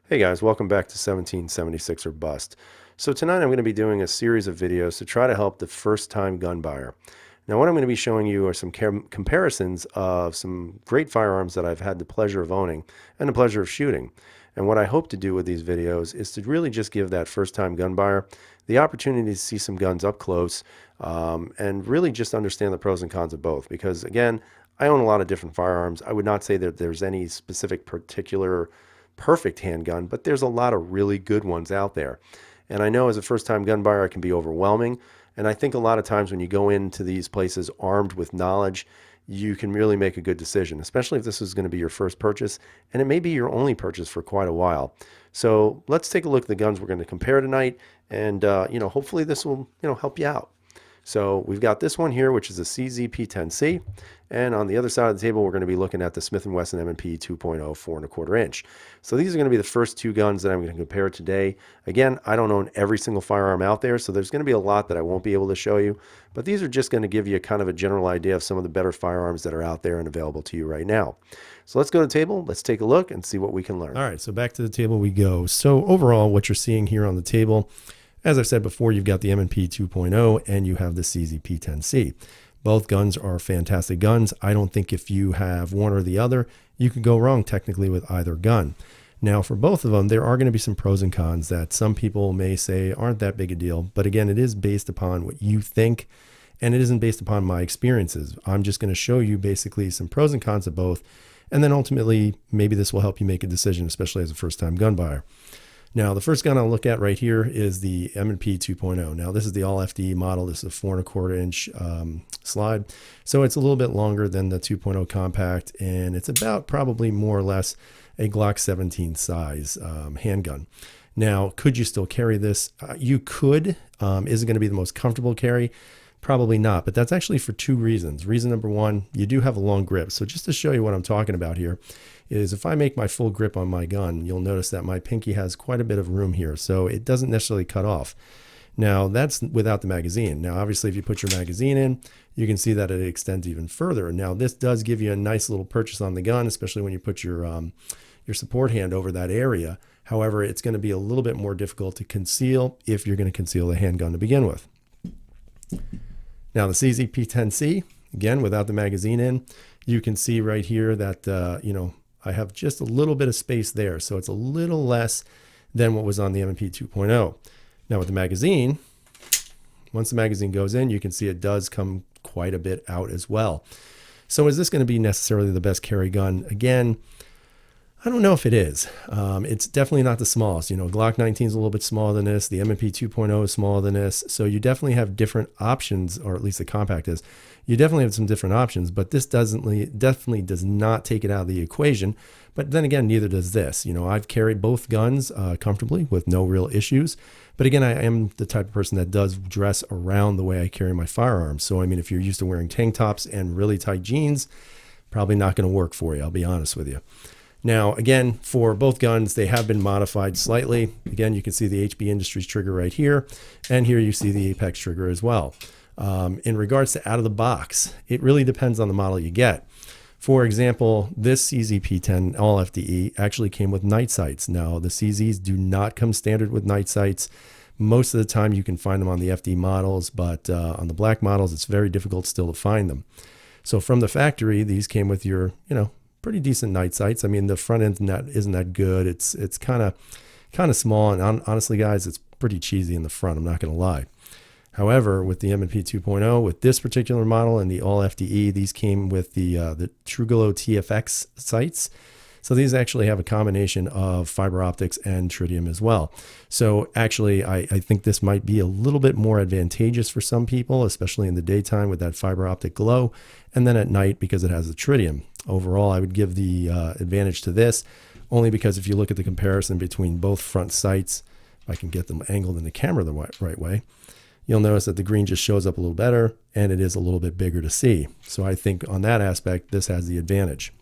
Hey guys, welcome back to 1776 or Bust. So tonight I'm going to be doing a series of videos to try to help the first-time gun buyer. Now what I'm going to be showing you are some comparisons of some great firearms that I've had the pleasure of owning and the pleasure of shooting. And what I hope to do with these videos is to really just give that first-time gun buyer the opportunity to see some guns up close and really just understand the pros and cons of both. Because again, I own a lot of different firearms. I would not say that there's any specific particular perfect handgun, but there's a lot of really good ones out there. And I know as a first-time gun buyer, it can be overwhelming. And I think a lot of times when you go into these places armed with knowledge, you can really make a good decision, especially if this is going to be your first purchase, and it may be your only purchase for quite a while. So let's take a look at the guns we're going to compare tonight, and hopefully this will help you out. So we've got this one here, which is a CZ P10C. And on the other side of the table, we're going to be looking at the Smith & Wesson M&P 2.0 4¼ inch. So these are going to be the first two guns that I'm going to compare today. Again, I don't own every single firearm out there, so there's going to be a lot that I won't be able to show you. But these are just going to give you kind of a general idea of some of the better firearms that are out there and available to you right now. So let's go to the table, let's take a look and see what we can learn. All right, so back to the table we go. So overall, what you're seeing here on the table, as I said before, you've got the M&P 2.0 and you have the CZ P10C. Both guns are fantastic guns. I don't think if you have one or the other, you could go wrong technically with either gun. Now, for both of them, there are going to be some pros and cons that some people may say aren't that big a deal. But again, it is based upon what you think, and it isn't based upon my experiences. I'm just going to show you basically some pros and cons of both. And then ultimately, maybe this will help you make a decision, especially as a first-time gun buyer. Now, the first gun I'll look at right here is the M&P 2.0. Now, this is the all FD model. This is a 4¼ inch slide. So it's a little bit longer than the 2.0 compact, and it's about probably more or less a Glock 17 size handgun. Now, could you still carry this? You could. Is it going to be the most comfortable carry? Probably not, but that's actually for two reasons. Reason number one, you do have a long grip. So just to show you what I'm talking about here is if I make my full grip on my gun, you'll notice that my pinky has quite a bit of room here. So it doesn't necessarily cut off. Now that's without the magazine. Now, obviously, if you put your magazine in, you can see that it extends even further. Now, this does give you a nice little purchase on the gun, especially when you put your support hand over that area. However, it's going to be a little bit more difficult to conceal if you're going to conceal the handgun to begin with. Now the CZ P10C, again, without the magazine in, you can see right here that, I have just a little bit of space there. So it's a little less than what was on the M&P 2.0. Now with the magazine, once the magazine goes in, you can see it does come quite a bit out as well. So is this going to be necessarily the best carry gun? Again, I don't know if it is. It's definitely not the smallest. Glock 19 is a little bit smaller than this. The M&P 2.0 is smaller than this. So you definitely have different options, or at least the compact is. You definitely have some different options, but this definitely does not take it out of the equation. But then again, neither does this. I've carried both guns comfortably with no real issues. But again, I am the type of person that does dress around the way I carry my firearms. So, I mean, if you're used to wearing tank tops and really tight jeans, probably not going to work for you. I'll be honest with you. Now, again, for both guns, they have been modified slightly. Again, you can see the HB Industries trigger right here, and here you see the Apex trigger as well. In regards to out of the box, it really depends on the model you get. For example, this CZ P10 all FDE actually came with night sights. Now, the CZs do not come standard with night sights. Most of the time, you can find them on the FD models, but on the black models, it's very difficult still to find them. So from the factory, these came with your, pretty decent night sights. I mean, the front end isn't that good. It's kind of small, and honestly, guys, it's pretty cheesy in the front. I'm not going to lie. However, with the M&P 2.0, with this particular model and the all FDE, these came with the TrueGlow TFX sights. So these actually have a combination of fiber optics and tritium as well. So actually, I think this might be a little bit more advantageous for some people, especially in the daytime with that fiber optic glow, and then at night because it has the tritium. Overall, I would give the advantage to this, only because if you look at the comparison between both front sights, if I can get them angled in the camera the right way, you'll notice that the green just shows up a little better, and it is a little bit bigger to see. So I think on that aspect, this has the advantage.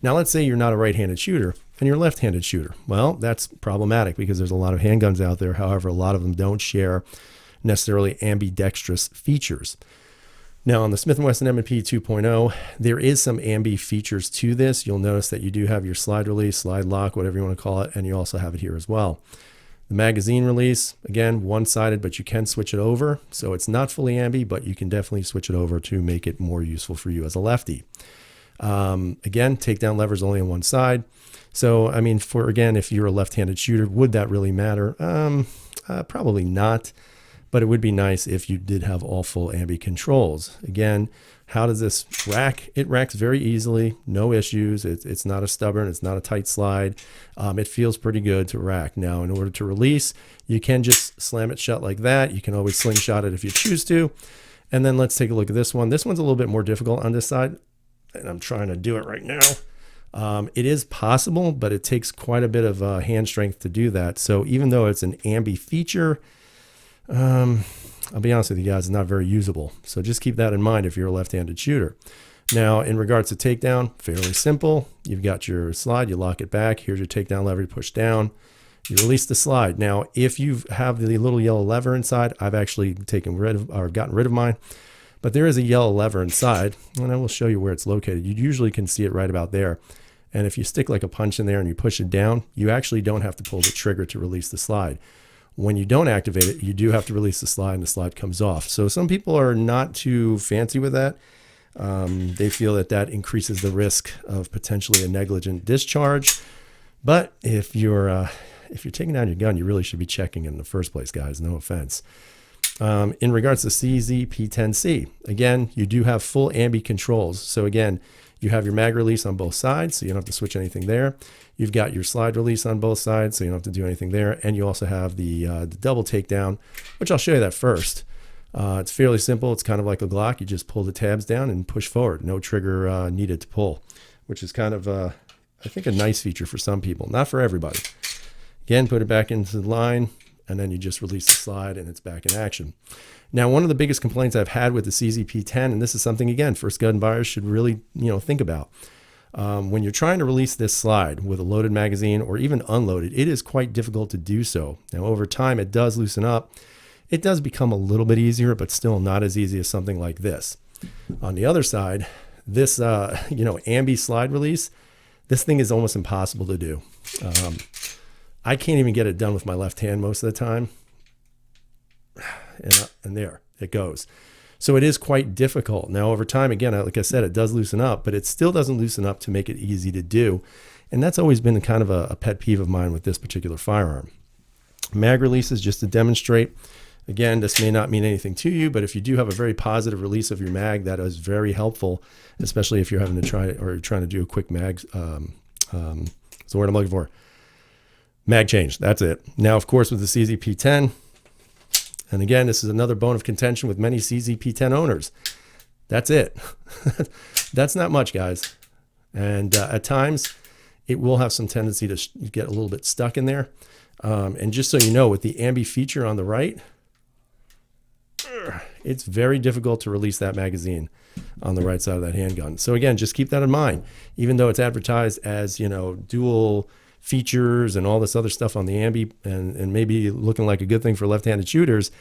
Now, let's say you're not a right-handed shooter and you're a left-handed shooter. Well, that's problematic because there's a lot of handguns out there. However, a lot of them don't share necessarily ambidextrous features. Now on the Smith & Wesson M&P 2.0, there is some ambi features to this. You'll notice that you do have your slide release, slide lock, whatever you want to call it, and you also have it here as well. The magazine release, again, one-sided, but you can switch it over. So it's not fully ambi, but you can definitely switch it over to make it more useful for you as a lefty. Again, takedown lever is only on one side. So, I mean, again, if you're a left-handed shooter, would that really matter? Probably not. But it would be nice if you did have all full ambi controls. Again, how does this rack? It racks very easily, no issues. It's not a stubborn, it's not a tight slide. It feels pretty good to rack. Now, in order to release, you can just slam it shut like that. You can always slingshot it if you choose to. And then let's take a look at this one. This one's a little bit more difficult on this side, and I'm trying to do it right now. It is possible, but it takes quite a bit of hand strength to do that. So even though it's an ambi feature, I'll be honest with you guys, it's not very usable. So just keep that in mind if you're a left-handed shooter. Now, in regards to takedown, fairly simple. You've got your slide, you lock it back. Here's your takedown lever, you push down. You release the slide. Now, if you have the little yellow lever inside, I've actually gotten rid of mine. But there is a yellow lever inside, and I will show you where it's located. You usually can see it right about there. And if you stick like a punch in there and you push it down, you actually don't have to pull the trigger to release the slide. When you don't activate it, you do have to release the slide and the slide comes off. So some people are not too fancy with that. They feel that that increases the risk of potentially a negligent discharge. But if you're taking down your gun, you really should be checking in the first place, guys. No offense. In regards to CZ P10C, again, you do have full ambi controls. So again, you have your mag release on both sides, so you don't have to switch anything there. You've got your slide release on both sides, so you don't have to do anything there. And you also have the double takedown, which I'll show you that first. It's fairly simple. It's kind of like a Glock. You just pull the tabs down and push forward. No trigger needed to pull, which is kind of, I think, a nice feature for some people. Not for everybody. Again, put it back into the line, and then you just release the slide, and it's back in action. Now, one of the biggest complaints I've had with the CZ P10, and this is something, again, first gun buyers should really think about. When you're trying to release this slide with a loaded magazine or even unloaded, it is quite difficult to do so. Now, over time, it does loosen up. It does become a little bit easier, but still not as easy as something like this. On the other side, this, ambi slide release, this thing is almost impossible to do. I can't even get it done with my left hand most of the time. And there it goes. So it is quite difficult. Now, over time, again, like I said, it does loosen up, but it still doesn't loosen up to make it easy to do. And that's always been kind of a pet peeve of mine with this particular firearm. Mag releases, just to demonstrate. Again, this may not mean anything to you, but if you do have a very positive release of your mag, that is very helpful, especially if you're having to try or trying to do a quick mag. What's the word I'm looking for? Mag change. That's it. Now, of course, with the CZ P10, and again, this is another bone of contention with many CZ P10 owners. That's it. That's not much, guys. And at times, it will have some tendency to get a little bit stuck in there. And just so you know, with the ambi feature on the right, it's very difficult to release that magazine on the right side of that handgun. So again, just keep that in mind. Even though it's advertised as, dual features and all this other stuff on the ambi and maybe looking like a good thing for left-handed shooters,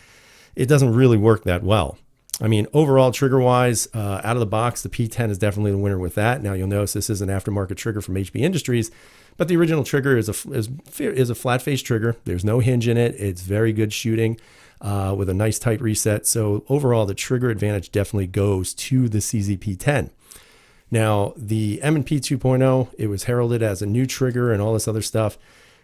it doesn't really work that well. I mean, overall trigger-wise, out of the box, the P10 is definitely the winner with that. Now, you'll notice this is an aftermarket trigger from HB Industries, but the original trigger is a flat-face trigger. There's no hinge in it. It's very good shooting with a nice tight reset. So overall, the trigger advantage definitely goes to the CZ P10. Now, the M&P 2.0, it was heralded as a new trigger and all this other stuff.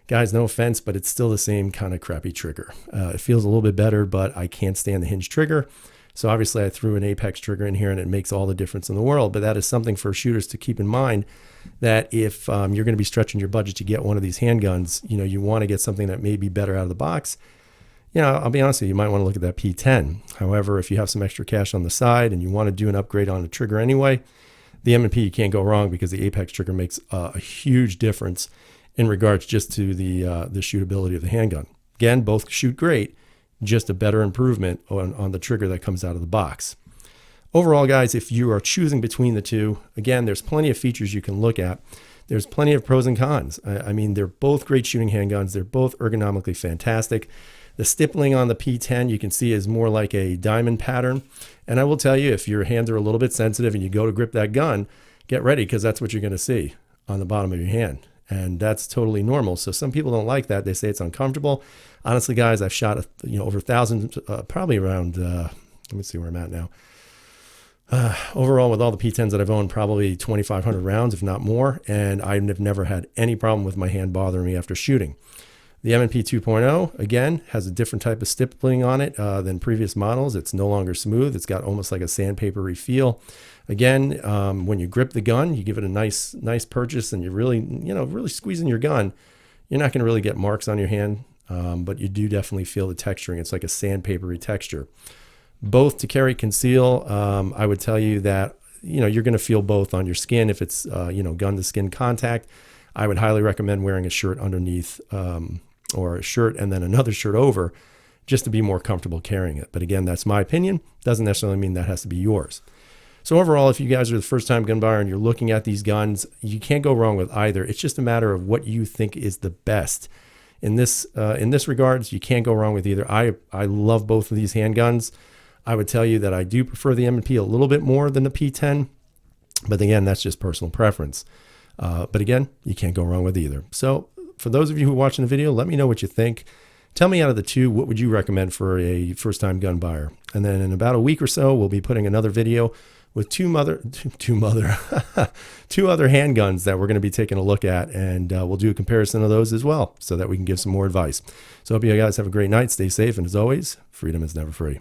Guys, no offense, but it's still the same kind of crappy trigger. It feels a little bit better, but I can't stand the hinge trigger. So obviously I threw an Apex trigger in here and it makes all the difference in the world. But that is something for shooters to keep in mind, that if you're going to be stretching your budget to get one of these handguns, you want to get something that may be better out of the box. I'll be honest with you, you might want to look at that P10. However, if you have some extra cash on the side and you want to do an upgrade on the trigger anyway, the M&P, you can't go wrong, because the Apex trigger makes a huge difference in regards just to the shootability of the handgun. Again, both shoot great, just a better improvement on the trigger that comes out of the box. Overall, guys, if you are choosing between the two, again, there's plenty of features you can look at. There's plenty of pros and cons. I mean, they're both great shooting handguns. They're both ergonomically fantastic. The stippling on the P10 you can see is more like a diamond pattern. And I will tell you, if your hands are a little bit sensitive and you go to grip that gun, get ready, because that's what you're going to see on the bottom of your hand. And that's totally normal. So some people don't like that. They say it's uncomfortable. Honestly, guys, I've shot over 1,000, probably around, let me see where I'm at now. Overall, with all the P10s that I've owned, probably 2,500 rounds, if not more. And I've never had any problem with my hand bothering me after shooting. The M&P 2.0, again, has a different type of stippling on it than previous models. It's no longer smooth. It's got almost like a sandpapery feel. Again, when you grip the gun, you give it a nice purchase, and you're really squeezing your gun. You're not going to really get marks on your hand, but you do definitely feel the texturing. It's like a sandpapery texture. Both to carry conceal, I would tell you that you're going to feel both on your skin if it's gun to skin contact. I would highly recommend wearing a shirt underneath, or a shirt and then another shirt over, just to be more comfortable carrying it. But again, that's my opinion. Doesn't necessarily mean that has to be yours. So overall, if you guys are the first time gun buyer and you're looking at these guns, you can't go wrong with either. It's just a matter of what you think is the best. In this regards, you can't go wrong with either. I love both of these handguns. I would tell you that I do prefer the M&P a little bit more than the P10, but again, that's just personal preference. But again, you can't go wrong with either. So for those of you who are watching the video, let me know what you think. Tell me, out of the two, what would you recommend for a first-time gun buyer? And then in about a week or so, we'll be putting another video with two other handguns that we're going to be taking a look at, and we'll do a comparison of those as well, so that we can give some more advice. So I hope you guys have a great night. Stay safe, and as always, freedom is never free.